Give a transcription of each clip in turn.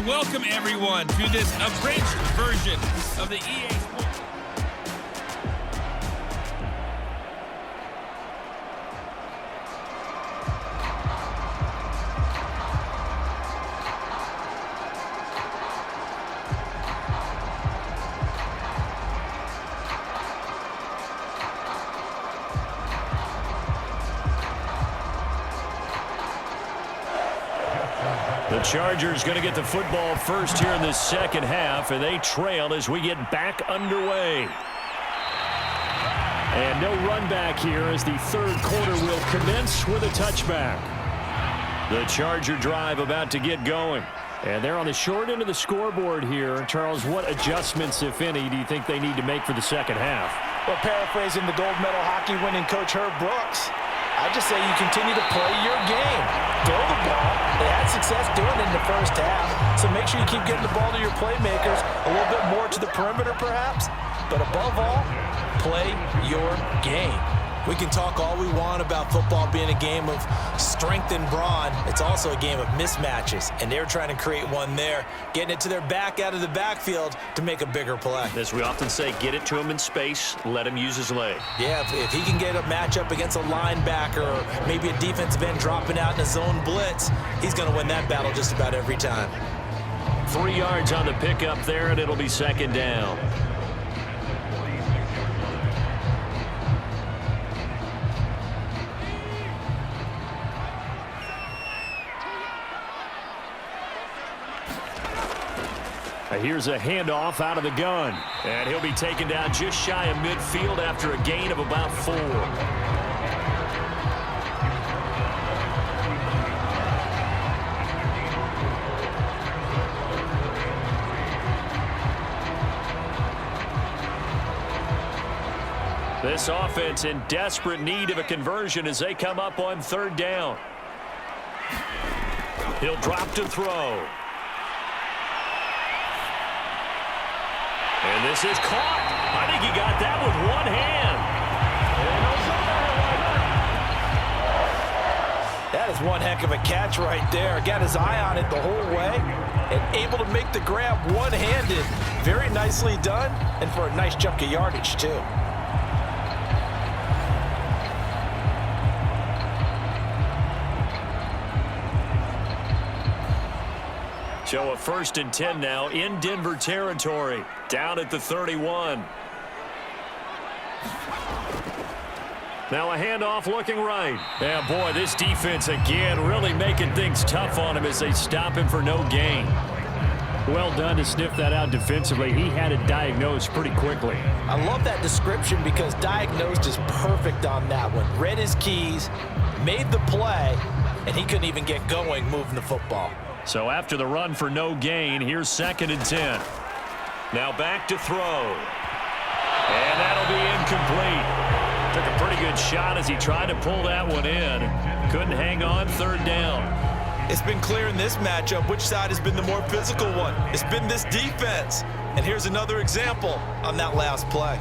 welcome everyone to this abridged version of the EA Sports. The Chargers going to get the football first here in the second half, and they trail as we get back underway. And no run back here as the third quarter will commence with a touchback. The Charger drive about to get going. And they're on the short end of the scoreboard here. Charles, what adjustments, if any, do you think they need to make for the second half? Well, paraphrasing the gold medal hockey winning coach Herb Brooks, I just say you continue to play your game. Throw the ball. They had success doing it in the first half, so make sure you keep getting the ball to your playmakers, a little bit more to the perimeter perhaps, but above all, play your game. We can talk all we want about football being a game of strength and brawn. It's also a game of mismatches, and they're trying to create one there, getting it to their back out of the backfield to make a bigger play. As we often say, get it to him in space, let him use his leg. Yeah, if he can get a matchup against a linebacker or maybe a defensive end dropping out in a zone blitz, he's going to win that battle just about every time. 3 yards on the pickup there, and it'll be second down. Here's a handoff out of the gun. And he'll be taken down just shy of midfield after a gain of about 4. This offense in desperate need of a conversion as they come up on third down. He'll drop to throw. And this is caught. I think he got that with one hand. That is one heck of a catch right there. Got his eye on it the whole way and able to make the grab one-handed. Very nicely done, and for a nice chunk of yardage, too. So a 1st and 10 now in Denver territory. Down at the 31. Now a handoff looking right. Yeah, boy, this defense again really making things tough on him as they stop him for no gain. Well done to sniff that out defensively. He had it diagnosed pretty quickly. I love that description because diagnosed is perfect on that one. Read his keys, made the play, and he couldn't even get going moving the football. So after the run for no gain, here's 2nd and 10. Now back to throw. And that'll be incomplete. Took a pretty good shot as he tried to pull that one in. Couldn't hang on, 3rd down. It's been clear in this matchup which side has been the more physical one. It's been this defense. And here's another example on that last play.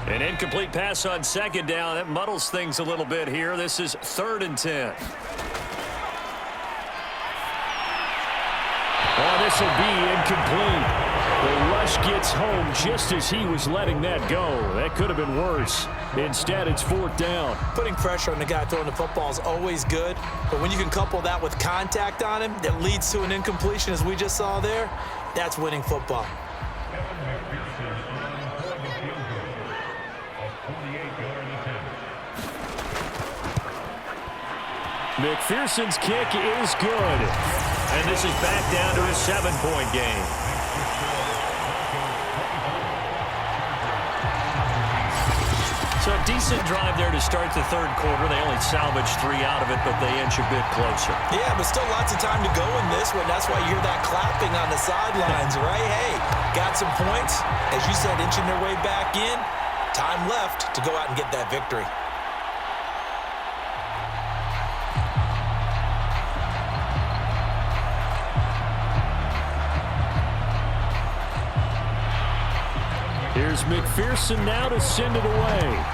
An incomplete pass on 2nd down. That muddles things a little bit here. This is 3rd and 10. Oh, this will be incomplete. The rush gets home just as he was letting that go. That could have been worse. Instead, it's 4th down. Putting pressure on the guy throwing the football is always good, but when you can couple that with contact on him that leads to an incompletion, as we just saw there, that's winning football. McPherson's kick is good. And this is back down to a 7-point game. So a decent drive there to start the 3rd quarter. They only salvaged 3 out of it, but they inch a bit closer. Yeah, but still lots of time to go in this one. That's why you hear that clapping on the sidelines, right? Hey, got some points. As you said, inching their way back in. Time left to go out and get that victory. Here's McPherson now to send it away.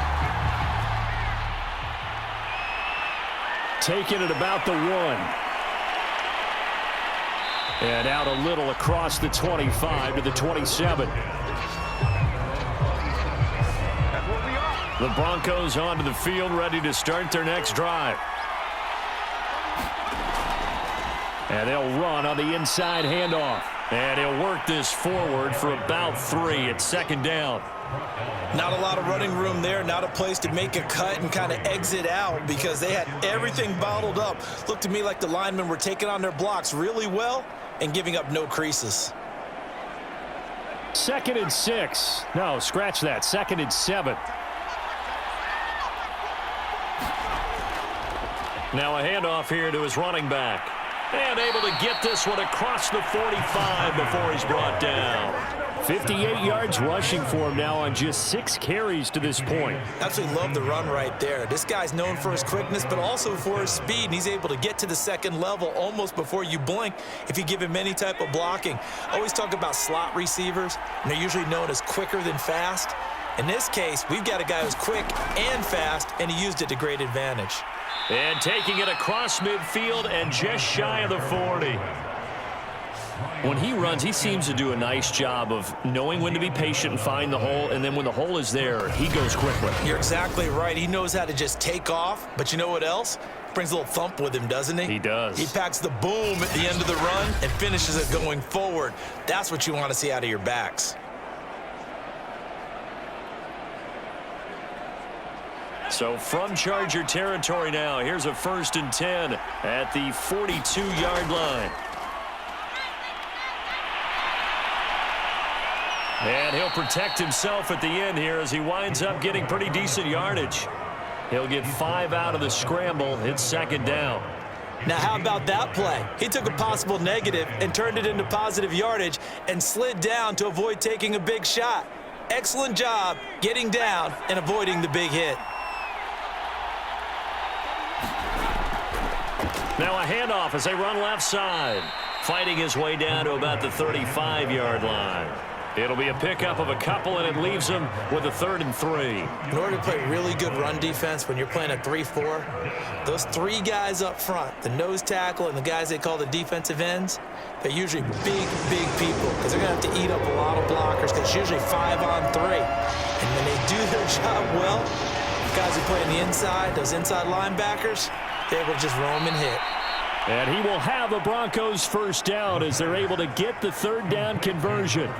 Taking it about the 1. And out a little across the 25 to the 27. The Broncos onto the field, ready to start their next drive. And they'll run on the inside handoff. And he'll work this forward for about 3 at second down. Not a lot of running room there, not a place to make a cut and kind of exit out because they had everything bottled up. Looked to me like the linemen were taking on their blocks really well and giving up no creases. 2nd and 6. No, scratch that. 2nd and 7. Now a handoff here to his running back. And able to get this one across the 45 before he's brought down. 58 yards rushing for him now on just 6 carries to this point. Absolutely love the run right there. This guy's known for his quickness, but also for his speed. And he's able to get to the second level almost before you blink if you give him any type of blocking. Always talk about slot receivers, and they're usually known as quicker than fast. In this case, we've got a guy who's quick and fast, and he used it to great advantage. And taking it across midfield and just shy of the 40. When he runs, he seems to do a nice job of knowing when to be patient and find the hole, and then when the hole is there, he goes quickly. You're exactly right. He knows how to just take off, but you know what else? Brings a little thump with him, doesn't he? He does. He packs the boom at the end of the run and finishes it going forward. That's what you want to see out of your backs. So from Charger territory now, here's a 1st and 10 at the 42-yard line. And he'll protect himself at the end here as he winds up getting pretty decent yardage. He'll get 5 out of the scramble. It's 2nd down. Now, how about that play? He took a possible negative and turned it into positive yardage and slid down to avoid taking a big shot. Excellent job getting down and avoiding the big hit. Now a handoff as they run left side. Fighting his way down to about the 35-yard line. It'll be a pickup of a couple, and it leaves him with a 3rd and 3. In order to play really good run defense when you're playing a 3-4, those 3 guys up front, the nose tackle and the guys they call the defensive ends, they're usually big people because they're going to have to eat up a lot of blockers because it's usually 5-on-3. And when they do their job well, guys who play on the inside, those inside linebackers, they're able to just roam and hit. And he will have a Broncos 1st down as they're able to get the 3rd down conversion.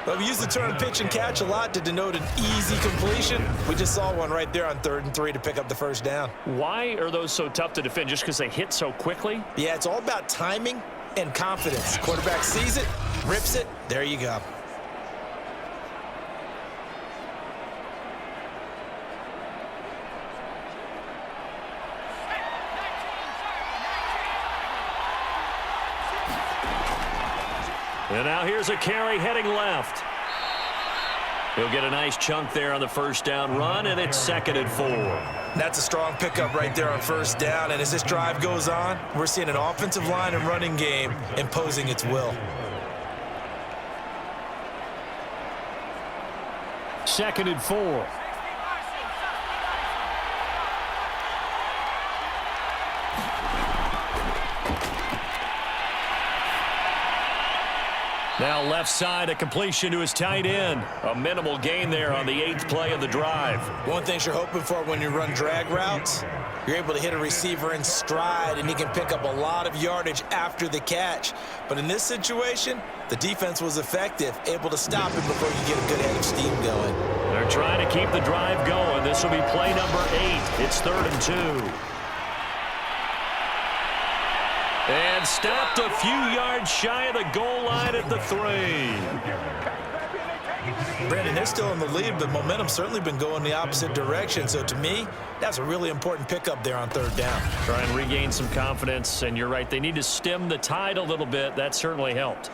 Well, we use the term pitch and catch a lot to denote an easy completion. We just saw one right there on 3rd and 3 to pick up the 1st down. Why are those so tough to defend? Just because they hit so quickly? Yeah, it's all about timing and confidence. Quarterback sees it, rips it, there you go. And now here's a carry heading left. He'll get a nice chunk there on the 1st down run, and it's 2nd and 4. That's a strong pickup right there on 1st down, and as this drive goes on, we're seeing an offensive line and running game imposing its will. 2nd and 4. Now left side, a completion to his tight end. A minimal gain there on the 8th play of the drive. One thing you're hoping for when you run drag routes, you're able to hit a receiver in stride, and he can pick up a lot of yardage after the catch. But in this situation, the defense was effective, able to stop him before you get a good head of steam going. They're trying to keep the drive going. This will be play number 8. It's 3rd and 2. And stopped a few yards shy of the goal line at the 3. Brandon, they're still in the lead, but momentum's certainly been going the opposite direction. So to me, that's a really important pickup there on 3rd down. Try and regain some confidence, and you're right. They need to stem the tide a little bit. That certainly helped.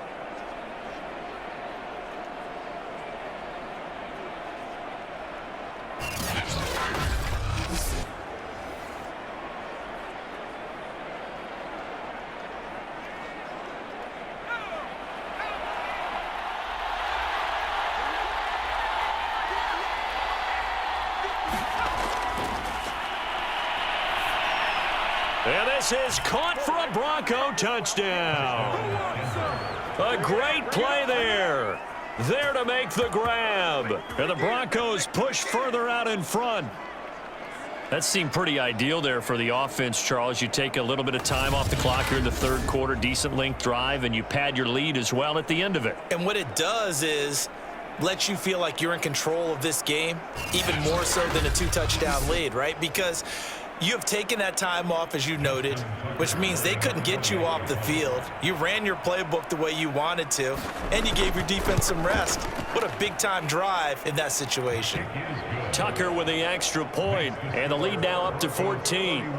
This is caught for a Bronco touchdown. A great play there. There to make the grab. And the Broncos push further out in front. That seemed pretty ideal there for the offense, Charles. You take a little bit of time off the clock here in the third quarter, decent length drive, and you pad your lead as well at the end of it. And what it does is lets you feel like you're in control of this game, even more so than a 2-touchdown lead, right? Because you have taken that time off, as you noted, which means they couldn't get you off the field. You ran your playbook the way you wanted to, and you gave your defense some rest. What a big-time drive in that situation. Tucker with the extra point, and the lead now up to 14.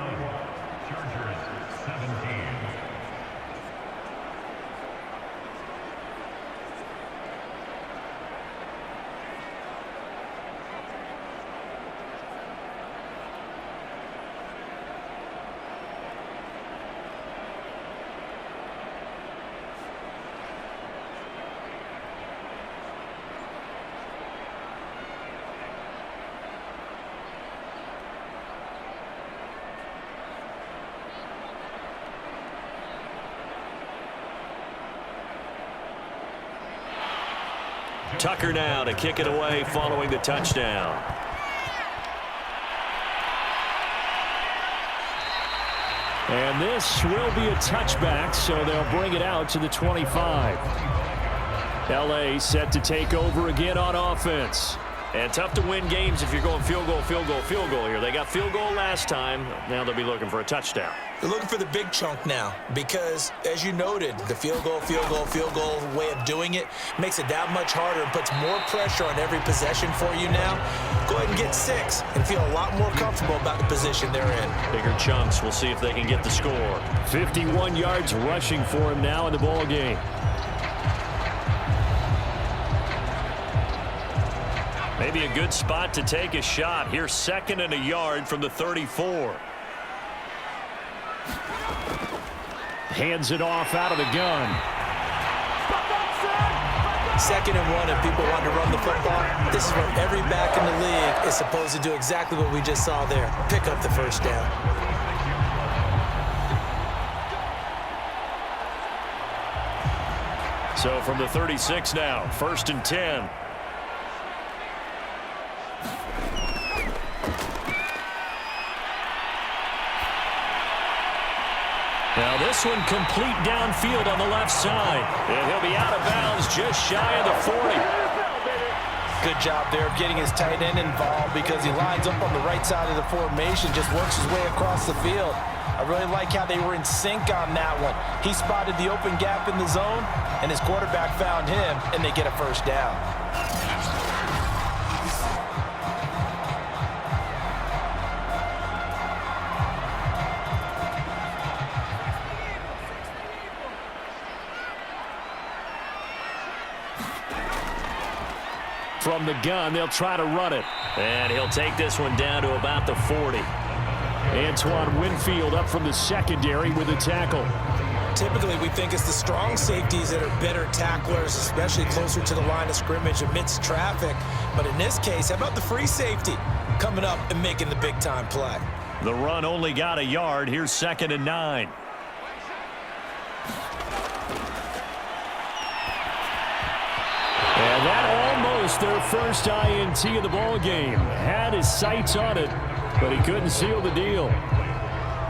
Tucker now to kick it away following the touchdown. And this will be a touchback, so they'll bring it out to the 25. LA set to take over again on offense. And tough to win games if you're going field goal, field goal, field goal here. They got field goal last time. Now they'll be looking for a touchdown. They're looking for the big chunk now because, as you noted, the field goal way of doing it makes it that much harder and puts more pressure on every possession for you now. Go ahead and get 6 and feel a lot more comfortable about the position they're in. Bigger chunks. We'll see if they can get the score. 51 yards rushing for him now in the ball game. Maybe a good spot to take a shot. Here's 2nd and a yard from the 34. Hands it off out of the gun. 2nd and 1 if people want to run the football. This is where every back in the league is supposed to do exactly what we just saw there. Pick up the first down. So from the 36 now, 1st and 10. Now this one complete downfield on the left side. And he'll be out of bounds just shy of the 40. Good job there of getting his tight end involved because he lines up on the right side of the formation, just works his way across the field. I really like how they were in sync on that one. He spotted the open gap in the zone, and his quarterback found him, and they get a first down. From the gun, they'll try to run it. And he'll take this one down to about the 40. Antoine Winfield up from the secondary with a tackle. Typically, we think it's the strong safeties that are better tacklers, especially closer to the line of scrimmage amidst traffic. But in this case, how about the free safety coming up and making the big-time play? The run only got a yard. Here's 2nd and 9. And that almost their first INT of the ball game. Had his sights on it, but he couldn't seal the deal.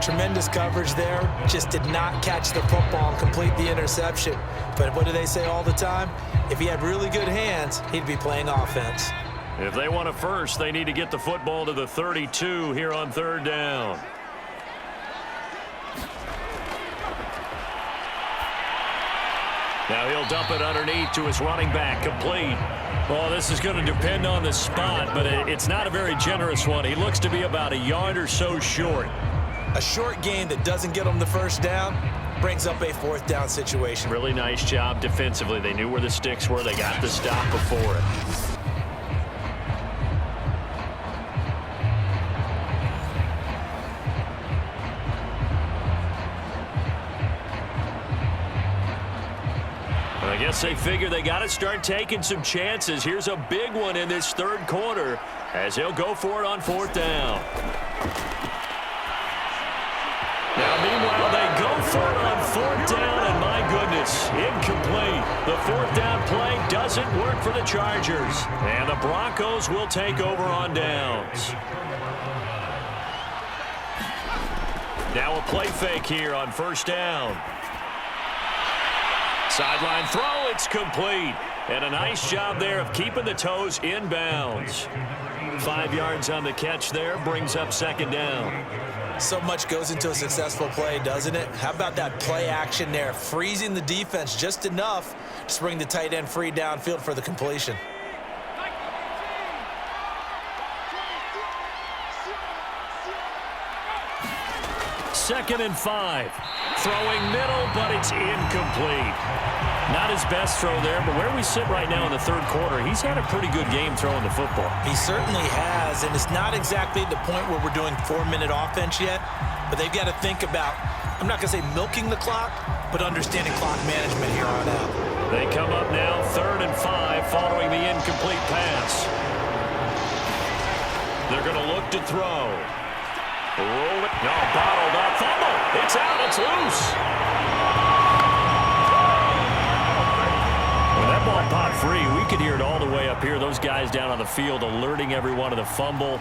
Tremendous coverage there. Just did not catch the football and complete the interception. But what do they say all the time? If he had really good hands, he'd be playing offense. If they want a first, they need to get the football to the 32 here on 3rd down. Now he'll dump it underneath to his running back, complete. Well, this is going to depend on the spot, but it's not a very generous one. He looks to be about a yard or so short. A short gain that doesn't get him the first down brings up a 4th down situation. Really nice job defensively. They knew where the sticks were. They got the stop before it. I guess they figure they got to start taking some chances. Here's a big one in this 3rd quarter as he'll go for it on 4th down. Now, meanwhile, for it on fourth down, and my goodness, incomplete. The fourth down play doesn't work for the Chargers, and the Broncos will take over on downs. Now a play fake here on first down. Sideline throw, it's complete. And a nice job there of keeping the toes in bounds. 5 yards on the catch there, brings up second down. So much goes into a successful play, doesn't it? How about that play action there, freezing the defense just enough to bring the tight end free downfield for the completion. Second and 5. Throwing middle, but it's incomplete. Not his best throw there, but where we sit right now in the third quarter, he's had a pretty good game throwing the football. He certainly has, and it's not exactly the point where we're doing 4-minute offense yet, but they've got to think about, I'm not going to say milking the clock, but understanding clock management here on out. They come up now, 3rd and 5, following the incomplete pass. They're going to look to throw. Roll it. No, bottled up. Fumble. It's out. It's loose. When that ball popped free, we could hear it all the way up here. Those guys down on the field alerting everyone of the fumble.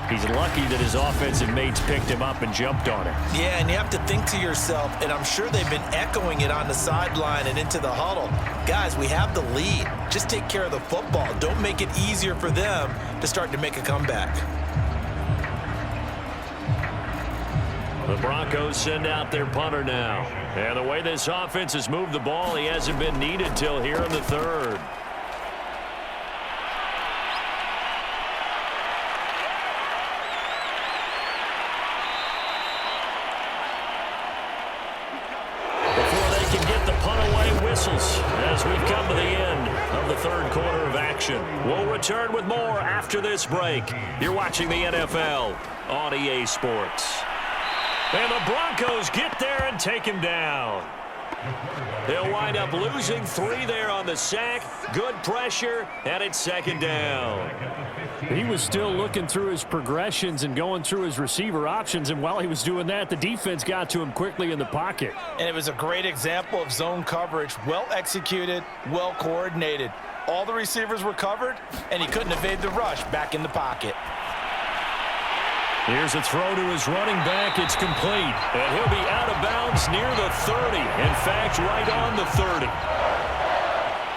He's lucky that his offensive mates picked him up and jumped on it. Yeah, and you have to think to yourself, and I'm sure they've been echoing it on the sideline and into the huddle. Guys, we have the lead. Just take care of the football. Don't make it easier for them to start to make a comeback. The Broncos send out their punter now. And the way this offense has moved the ball, he hasn't been needed till here in the third. Before they can get the punt away, whistles as we come to the end of the third quarter of action. We'll return with more after this break. You're watching the NFL on EA Sports. And the Broncos get there and take him down. They'll wind up losing 3 there on the sack. Good pressure, and it's second down. He was still looking through his progressions and going through his receiver options, and while he was doing that, the defense got to him quickly in the pocket. And it was a great example of zone coverage. Well executed, well coordinated. All the receivers were covered, and he couldn't evade the rush back in the pocket. Here's a throw to his running back. It's complete. And he'll be out of bounds near the 30. In fact, right on the 30.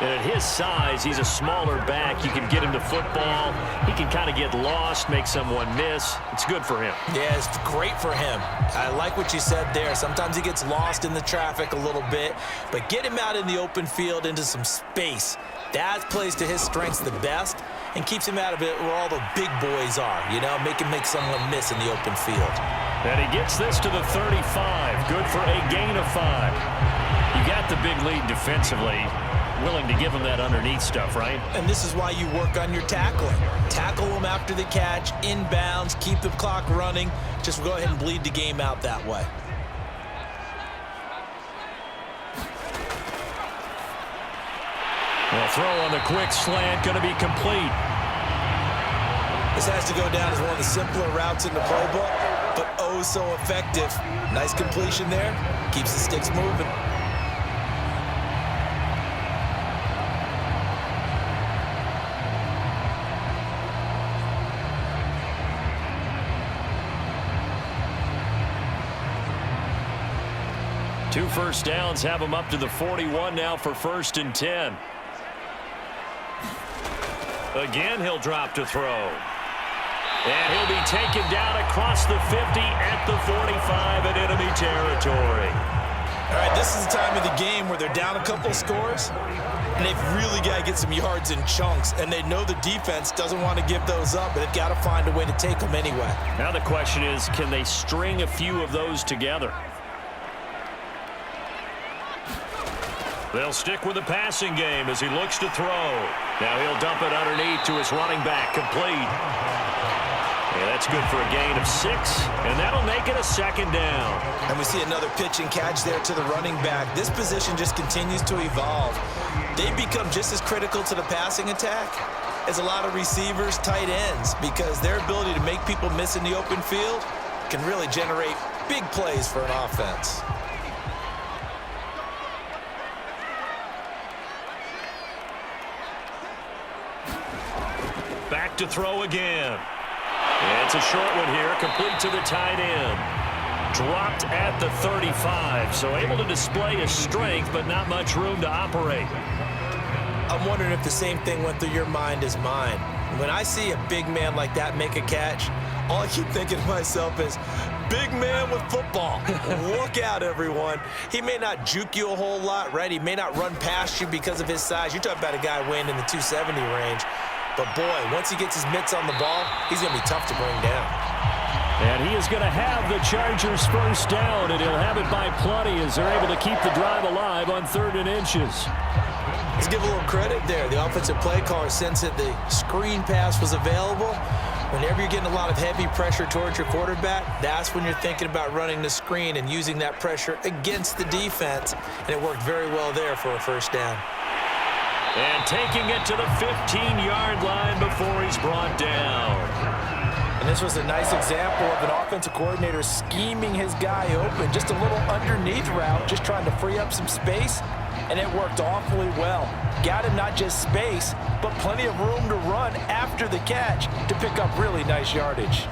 And at his size, he's a smaller back. You can get him to football. He can kind of get lost, make someone miss. It's good for him. Yeah, it's great for him. I like what you said there. Sometimes he gets lost in the traffic a little bit, but get him out in the open field into some space. That plays to his strengths the best and keeps him out of it where all the big boys are, you know, make someone miss in the open field. And he gets this to the 35. Good for a gain of 5. You got the big lead defensively. Willing to give him that underneath stuff, right? And this is why you work on your tackling. Tackle them after the catch, inbounds, keep the clock running. Just go ahead and bleed the game out that way. Well, throw on the quick slant, going to be complete. This has to go down as one of the simpler routes in the playbook, but oh so effective. Nice completion there. Keeps the sticks moving. Two first downs have him up to the 41 now for 1st and 10. Again, he'll drop to throw. And he'll be taken down across the 50 at the 45 in enemy territory. All right, this is the time of the game where they're down a couple of scores, and they've really got to get some yards in chunks, and they know the defense doesn't want to give those up, but they've got to find a way to take them anyway. Now the question is, can they string a few of those together? They'll stick with the passing game as he looks to throw. Now he'll dump it underneath to his running back, complete. And that's good for a gain of 6, and that'll make it a second down. And we see another pitch and catch there to the running back. This position just continues to evolve. They've become just as critical to the passing attack as a lot of receivers, tight ends, because their ability to make people miss in the open field can really generate big plays for an offense. Back to throw again. It's a short one here, complete to the tight end. Dropped at the 35, so able to display his strength, but not much room to operate. I'm wondering if the same thing went through your mind as mine. When I see a big man like that make a catch, all I keep thinking to myself is, big man with football. Look out, everyone. He may not juke you a whole lot, right? He may not run past you because of his size. You're talking about a guy weighing in the 270 range. But, boy, once he gets his mitts on the ball, he's going to be tough to bring down. And he is going to have the Chargers first down, and he'll have it by plenty as they're able to keep the drive alive on 3rd and inches. Let's give a little credit there. The offensive play caller, since that the screen pass was available, whenever you're getting a lot of heavy pressure towards your quarterback, that's when you're thinking about running the screen and using that pressure against the defense. And it worked very well there for a first down. And taking it to the 15-yard line before he's brought down. And this was a nice example of an offensive coordinator scheming his guy open. Just a little underneath route, just trying to free up some space. And it worked awfully well. Got him not just space, but plenty of room to run after the catch to pick up really nice yardage.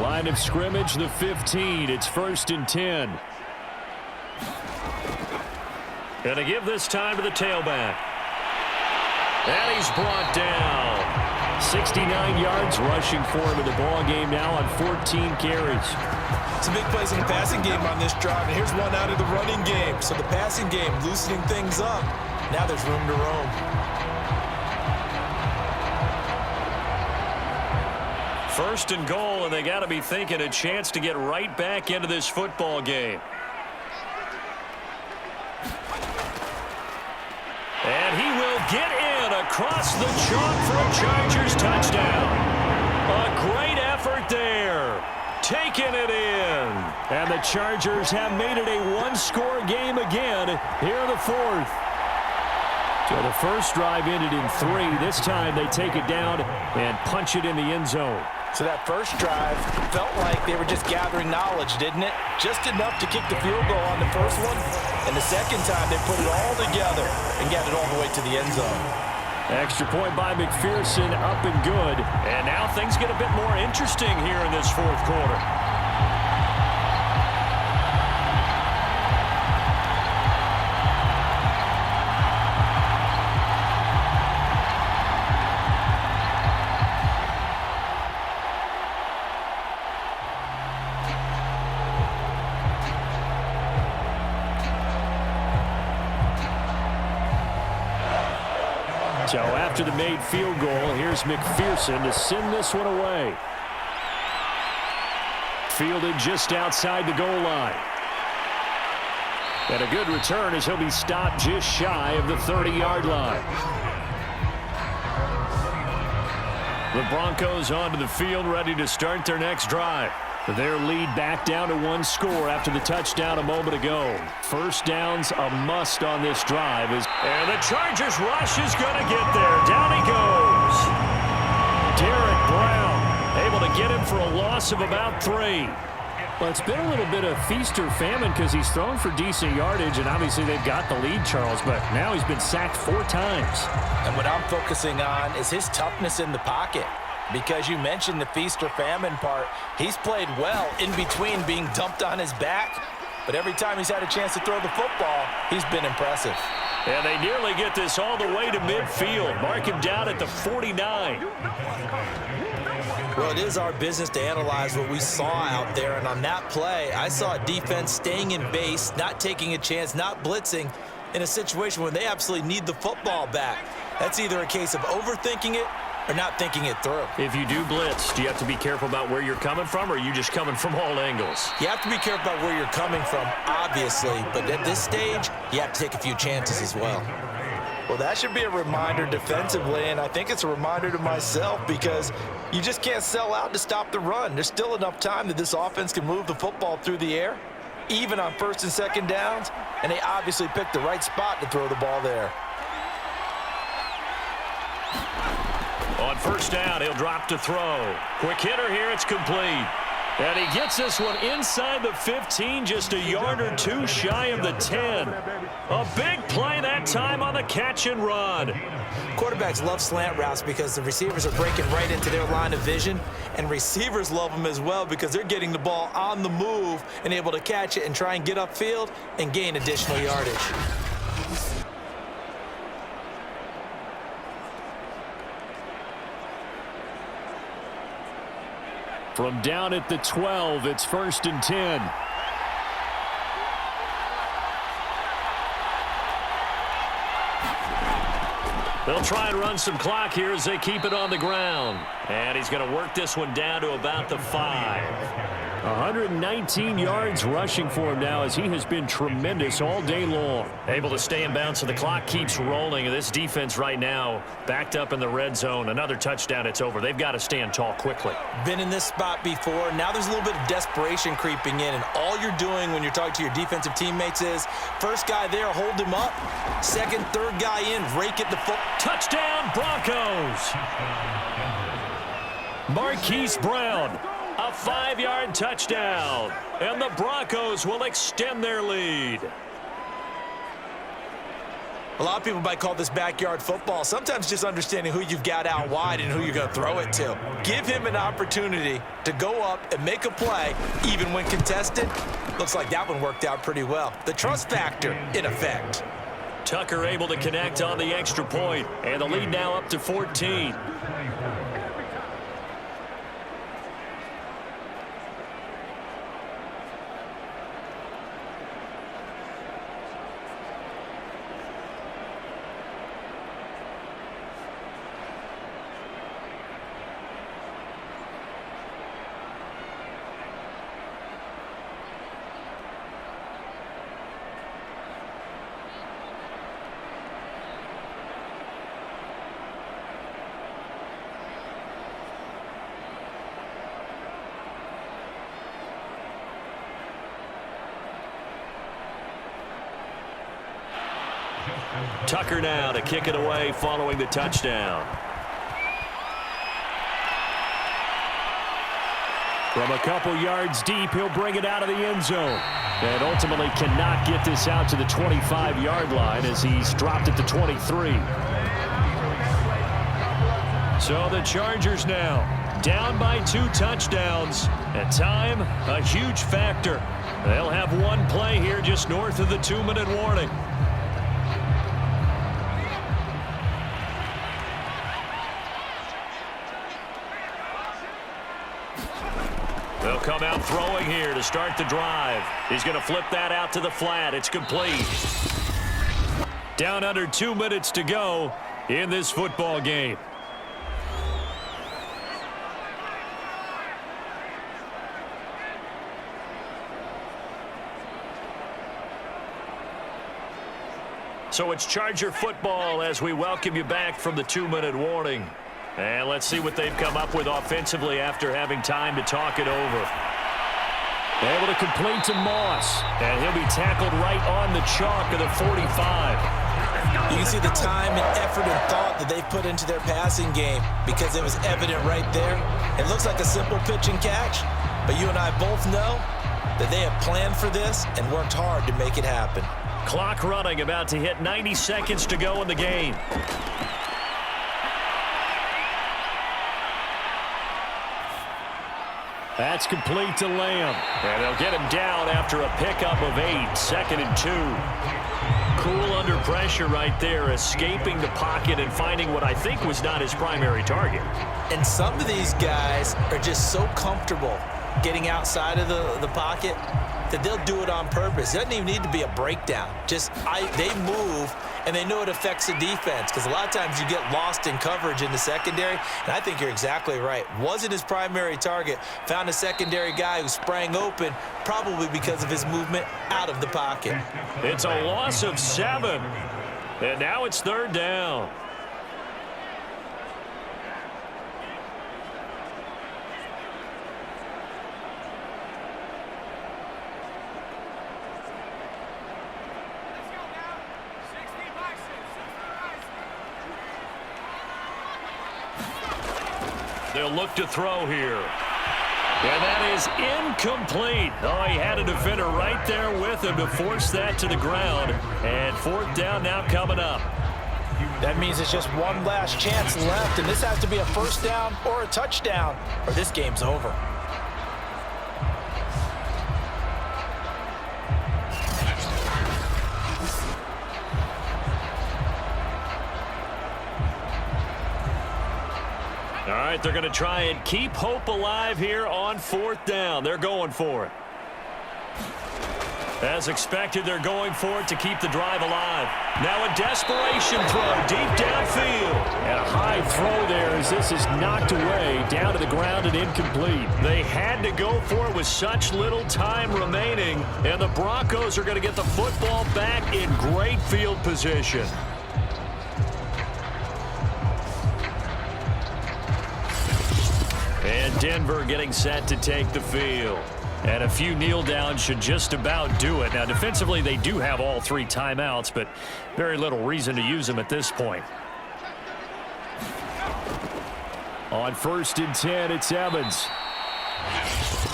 Line of scrimmage, the 15. It's 1st and 10. And to give this time to the tailback. And he's brought down. 69 yards rushing for him in the ball game now on 14 carries. Some big plays in the passing game on this drive, and here's one out of the running game. So the passing game loosening things up. Now there's room to roam. 1st and goal, and they got to be thinking a chance to get right back into this football game. And he will get in across the chalk for a Chargers touchdown. A great effort there. Taking it in. And the Chargers have made it a one-score game again here in the 4th. So the first drive ended in 3. This time they take it down and punch it in the end zone. So that first drive felt like they were just gathering knowledge, didn't it? Just enough to kick the field goal on the first one. And the second time they put it all together and got it all the way to the end zone. Extra point by McPherson, up and good. And now things get a bit more interesting here in this 4th quarter. So after the made field goal, here's McPherson to send this one away. Fielded just outside the goal line. And a good return as he'll be stopped just shy of the 30-yard line. The Broncos onto the field, ready to start their next drive. Their lead back down to 1 score after the touchdown a moment ago. First down's a must on this drive. And the Chargers rush is going to get there. Down he goes. Derek Brown able to get him for a loss of about 3. Well, it's been a little bit of feast or famine because he's thrown for decent yardage, and obviously they've got the lead, Charles, but now he's been sacked 4 times. And what I'm focusing on is his toughness in the pocket. Because you mentioned the feast or famine part, he's played well in between being dumped on his back. But every time he's had a chance to throw the football, he's been impressive. And they nearly get this all the way to midfield. Mark him down at the 49. Well, it is our business to analyze what we saw out there. And on that play, I saw a defense staying in base, not taking a chance, not blitzing in a situation where they absolutely need the football back. That's either a case of overthinking it or not thinking it through. If you do blitz, do you have to be careful about where you're coming from, or are you just coming from all angles? You have to be careful about where you're coming from, obviously, but at this stage, you have to take a few chances as well. Well, that should be a reminder defensively, and I think it's a reminder to myself because you just can't sell out to stop the run. There's still enough time that this offense can move the football through the air, even on 1st and 2nd downs, and they obviously picked the right spot to throw the ball there. On 1st down, he'll drop to throw. Quick hitter here, it's complete. And he gets this one inside the 15, just a yard or 2 shy of the 10. A big play that time on the a catch and run. Quarterbacks love slant routes because the receivers are breaking right into their line of vision, and receivers love them as well because they're getting the ball on the move and able to catch it and try and get upfield and gain additional yardage. From down at the 12, it's 1st and 10. They'll try and run some clock here as they keep it on the ground. And he's going to work this one down to about the 5. 119 yards rushing for him now as he has been tremendous all day long. Able to stay in bounds, so the clock keeps rolling. And this defense right now backed up in the red zone. Another touchdown, it's over. They've got to stand tall quickly. Been in this spot before. Now there's a little bit of desperation creeping in, and all you're doing when you're talking to your defensive teammates is first guy there, hold him up. Second, third guy in, rake it to foot. Touchdown, Broncos! Marquise Brown. A 5-yard touchdown, and the Broncos will extend their lead. A lot of people might call this backyard football. Sometimes just understanding who you've got out wide and who you're going to throw it to. Give him an opportunity to go up and make a play, even when contested. Looks like that one worked out pretty well. The trust factor in effect. Tucker able to connect on the extra point, and the lead now up to 14. Tucker now to kick it away following the touchdown. From a couple yards deep, he'll bring it out of the end zone. And ultimately cannot get this out to the 25-yard line as he's dropped it to 23. So the Chargers now down by 2 touchdowns. At time, a huge factor. They'll have one play here just north of the 2-minute warning. They'll come out throwing here to start the drive. He's going to flip that out to the flat. It's complete. Down under 2 minutes to go in this football game. So it's Charger football as we welcome you back from the 2-minute warning. And let's see what they've come up with offensively after having time to talk it over. Able to complete to Moss. And he'll be tackled right on the chalk of the 45. You can see the time and effort and thought that they've put into their passing game because it was evident right there. It looks like a simple pitch and catch, but you and I both know that they have planned for this and worked hard to make it happen. Clock running, about to hit 90 seconds to go in the game. That's complete to Lamb. And they'll get him down after a pickup of 8, 2nd and 2. Cool under pressure right there, escaping the pocket and finding what I think was not his primary target. And some of these guys are just so comfortable getting outside of the pocket that they'll do it on purpose. It doesn't even need to be a breakdown. They move, and they know it affects the defense because a lot of times you get lost in coverage in the secondary, and I think you're exactly right. Wasn't his primary target. Found a secondary guy who sprang open, probably because of his movement out of the pocket. It's a loss of 7, and now it's 3rd down. They'll look to throw here. And that is incomplete. Oh, he had a defender right there with him to force that to the ground. And 4th down now coming up. That means it's just one last chance left, and this has to be a first down or a touchdown, or this game's over. All right, they're going to try and keep hope alive here on 4th down. They're going for it. As expected, they're going for it to keep the drive alive. Now a desperation throw deep downfield. And a high throw there as this is knocked away, down to the ground and incomplete. They had to go for it with such little time remaining, and the Broncos are going to get the football back in great field position. And Denver getting set to take the field. And a few kneel downs should just about do it. Now, defensively, they do have all 3 timeouts, but very little reason to use them at this point. On 1st and 10, it's Evans.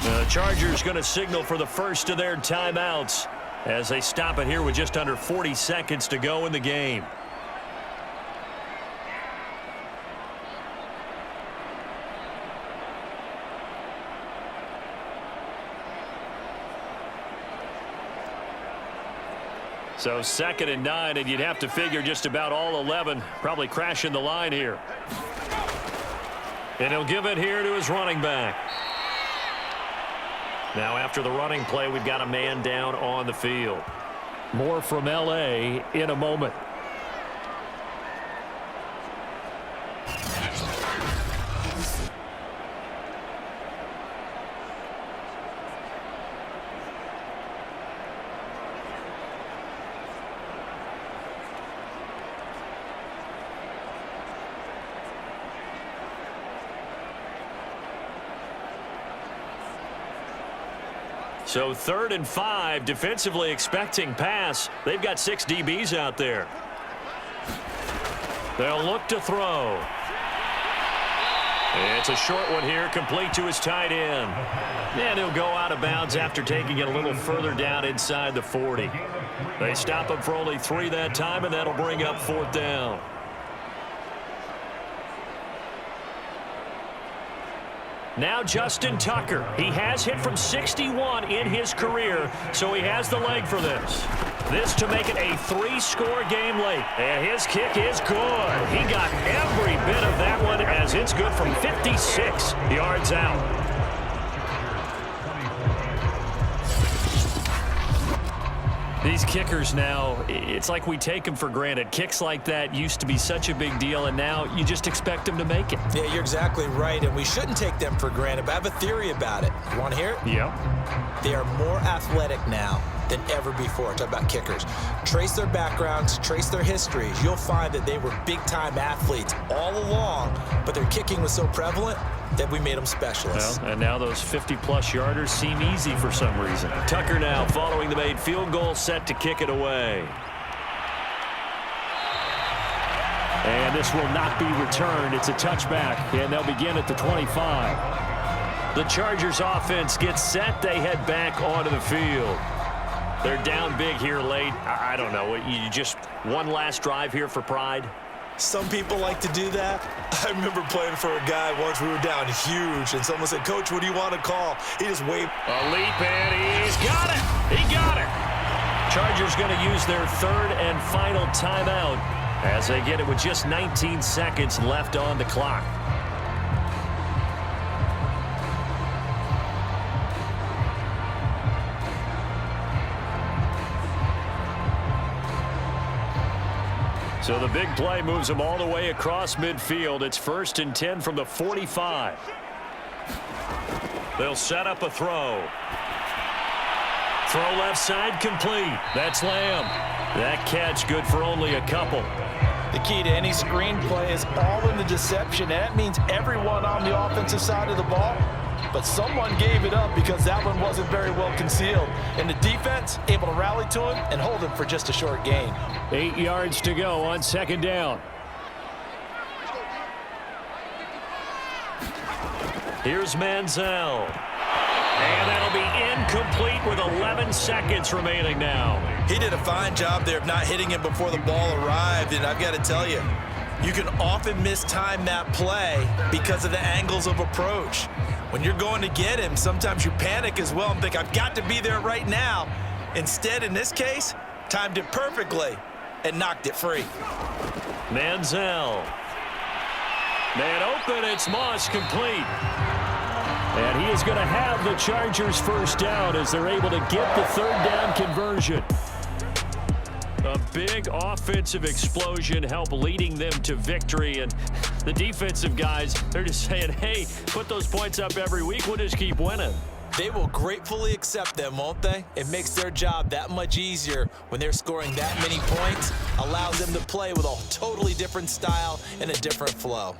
The Chargers going to signal for the first of their timeouts as they stop it here with just under 40 seconds to go in the game. So 2nd and 9, and you'd have to figure just about all 11 probably crashing the line here. And he'll give it here to his running back. Now after the running play, we've got a man down on the field. More from L.A. in a moment. So 3rd and 5, defensively expecting pass. They've got 6 DBs out there. They'll look to throw. It's a short one here, complete to his tight end. And he'll go out of bounds after taking it a little further down inside the 40. They stop him for only 3 that time, and that'll bring up 4th down. Now Justin Tucker. He has hit from 61 in his career, so he has the leg for this. This to make it a 3-score game late. And his kick is good. He got every bit of that one as it's good from 56 yards out. These kickers now, it's like we take them for granted. Kicks like that used to be such a big deal, and now you just expect them to make it. Yeah, you're exactly right, and we shouldn't take them for granted, but I have a theory about it. You want to hear it? Yeah. They are more athletic now than ever before. Talk about kickers. Trace their backgrounds, trace their histories. You'll find that they were big-time athletes all along, but their kicking was so prevalent that we made them specialists. Well, and now those 50-plus yarders seem easy for some reason. Tucker now following the made field goal, set to kick it away. And this will not be returned. It's a touchback, and they'll begin at the 25. The Chargers offense gets set. They head back onto the field. They're down big here late. I don't know. You just one last drive here for pride? Some people like to do that. I remember playing for a guy once. We were down huge, and someone said, "Coach, what do you want to call?" He just waved. A leap, and he's got it. He got it. Chargers going to use their 3rd and final timeout as they get it with just 19 seconds left on the clock. So the big play moves them all the way across midfield. It's 1st and 10 from the 45. They'll set up a throw. Throw left side complete. That's Lamb. That catch good for only a couple. The key to any screen play is all in the deception, and that means everyone on the offensive side of the ball. But someone gave it up because that one wasn't very well concealed. And the defense able to rally to him and hold him for just a short gain. 8 yards to go on 2nd down. Here's Manziel. And that'll be incomplete with 11 seconds remaining now. He did a fine job there of not hitting him before the ball arrived, and I've got to tell you, you can often mistime that play because of the angles of approach. When you're going to get him, sometimes you panic as well and think, I've got to be there right now. Instead, in this case, timed it perfectly and knocked it free. Manziel. Man open, it's Moss, complete. And he is going to have the Chargers first down as they're able to get the third down conversion. A big offensive explosion helped leading them to victory. And the defensive guys, they're just saying, hey, put those points up every week. We'll just keep winning. They will gratefully accept them, won't they? It makes their job that much easier when they're scoring that many points. Allows them to play with a totally different style and a different flow.